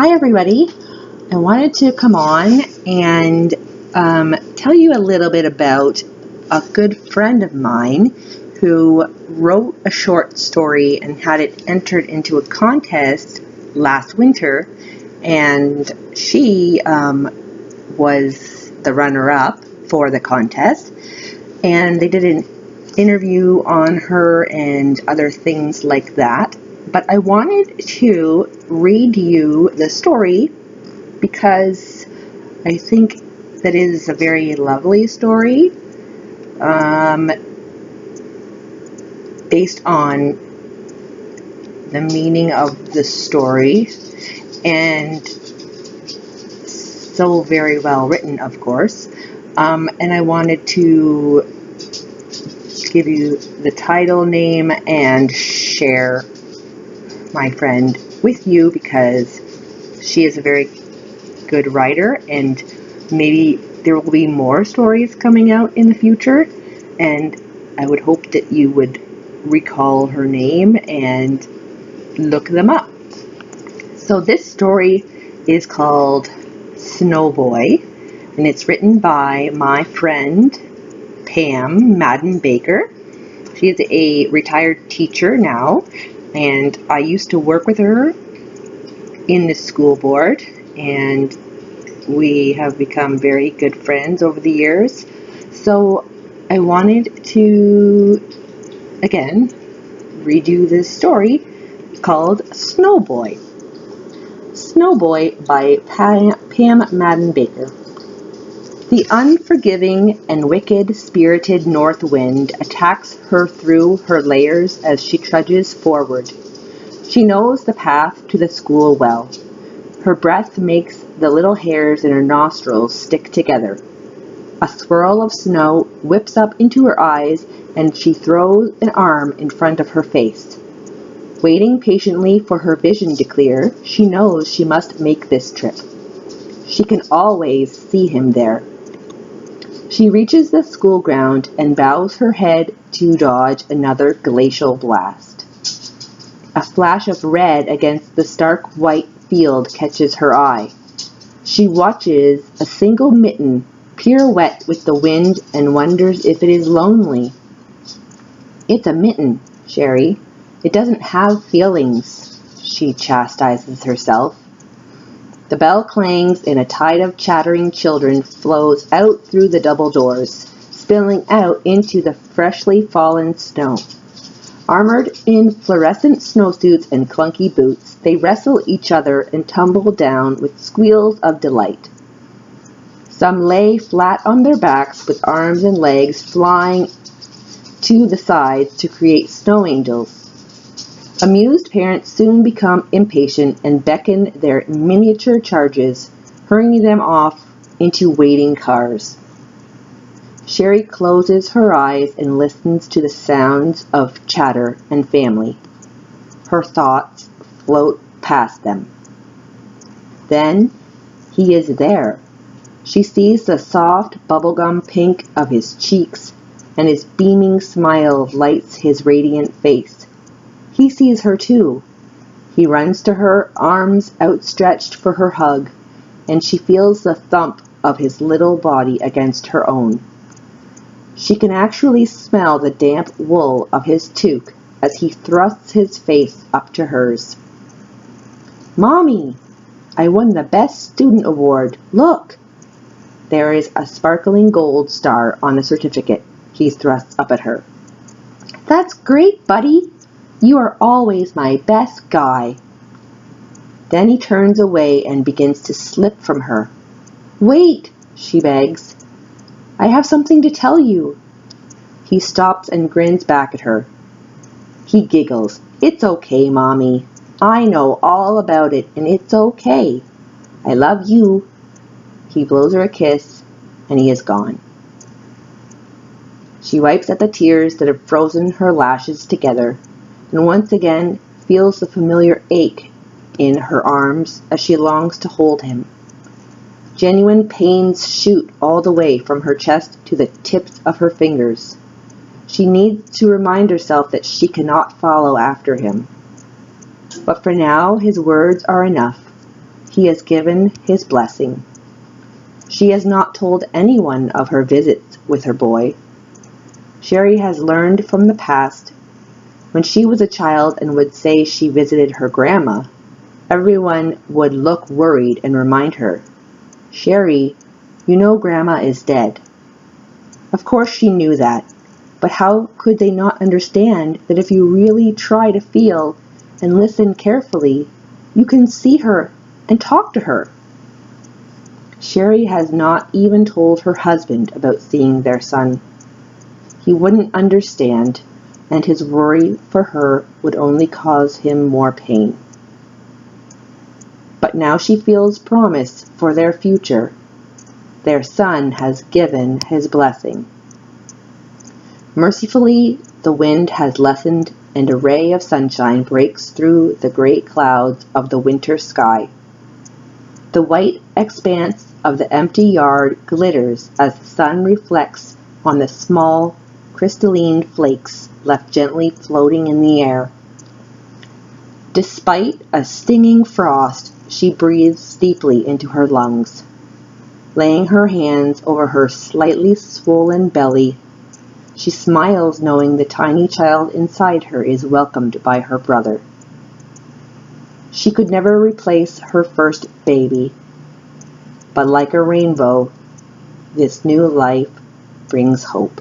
Hi everybody. I wanted to come on and tell you a little bit about a good friend of mine who wrote a short story and had it entered into a contest last winter, and she was the runner-up for the contest, and they did an interview on her and other things like that. But I wanted to read you the story because I think that it is a very lovely story based on the meaning of the story, and so very well written, of course. And I wanted to give you the title name and share my friend with you because she is a very good writer, and maybe there will be more stories coming out in the future, and I would hope that you would recall her name and look them up. So this story is called Snowboy, and it's written by my friend Pam Madden Baker. She is a retired teacher now, and I used to work with her in the school board, and we have become very good friends over the years. So I wanted to, again, read you this story called Snowboy. Snowboy by Pam Madden Baker. The unforgiving and wicked-spirited north wind attacks her through her layers as she trudges forward. She knows the path to the school well. Her breath makes the little hairs in her nostrils stick together. A swirl of snow whips up into her eyes, and she throws an arm in front of her face. Waiting patiently for her vision to clear, she knows she must make this trip. She can always see him there. She reaches the school ground and bows her head to dodge another glacial blast. A flash of red against the stark white field catches her eye. She watches a single mitten pirouette with the wind and wonders if it is lonely. It's a mitten, Sherry. It doesn't have feelings, she chastises herself. The bell clangs and a tide of chattering children flows out through the double doors, spilling out into the freshly fallen snow. Armored in fluorescent snowsuits and clunky boots, they wrestle each other and tumble down with squeals of delight. Some lay flat on their backs with arms and legs flying to the sides to create snow angels. Amused parents soon become impatient and beckon their miniature charges, hurrying them off into waiting cars. Sherry closes her eyes and listens to the sounds of chatter and family. Her thoughts float past them. Then he is there. She sees the soft bubblegum pink of his cheeks, and his beaming smile lights his radiant face. He sees her too. He runs to her, arms outstretched for her hug, and she feels the thump of his little body against her own. She can actually smell the damp wool of his toque as he thrusts his face up to hers. "Mommy, I won the Best Student Award. Look!" There is a sparkling gold star on the certificate he thrusts up at her. "That's great, buddy. You are always my best guy." Then he turns away and begins to slip from her. "Wait," she begs. "I have something to tell you." He stops and grins back at her. He giggles. "It's okay, Mommy. I know all about it, and it's okay. I love you." He blows her a kiss, and he is gone. She wipes at the tears that have frozen her lashes together, and once again feels the familiar ache in her arms as she longs to hold him. Genuine pains shoot all the way from her chest to the tips of her fingers. She needs to remind herself that she cannot follow after him. But for now, his words are enough. he has given his blessing. She has not told anyone of her visits with her boy. Sherry has learned from the past. When she was a child and would say she visited her grandma, everyone would look worried and remind her, "Sherry, you know Grandma is dead." Of course she knew that, but how could they not understand that if you really try to feel and listen carefully, you can see her and talk to her? Sherry has not even told her husband about seeing their son. He wouldn't understand, and his worry for her would only cause him more pain. But now she feels promise for their future. Their son has given his blessing. Mercifully, the wind has lessened and a ray of sunshine breaks through the great clouds of the winter sky. The white expanse of the empty yard glitters as the sun reflects on the small, crystalline flakes left gently floating in the air. Despite a stinging frost, she breathes deeply into her lungs. Laying her hands over her slightly swollen belly, she smiles knowing the tiny child inside her is welcomed by her brother. She could never replace her first baby, but like a rainbow, this new life brings hope.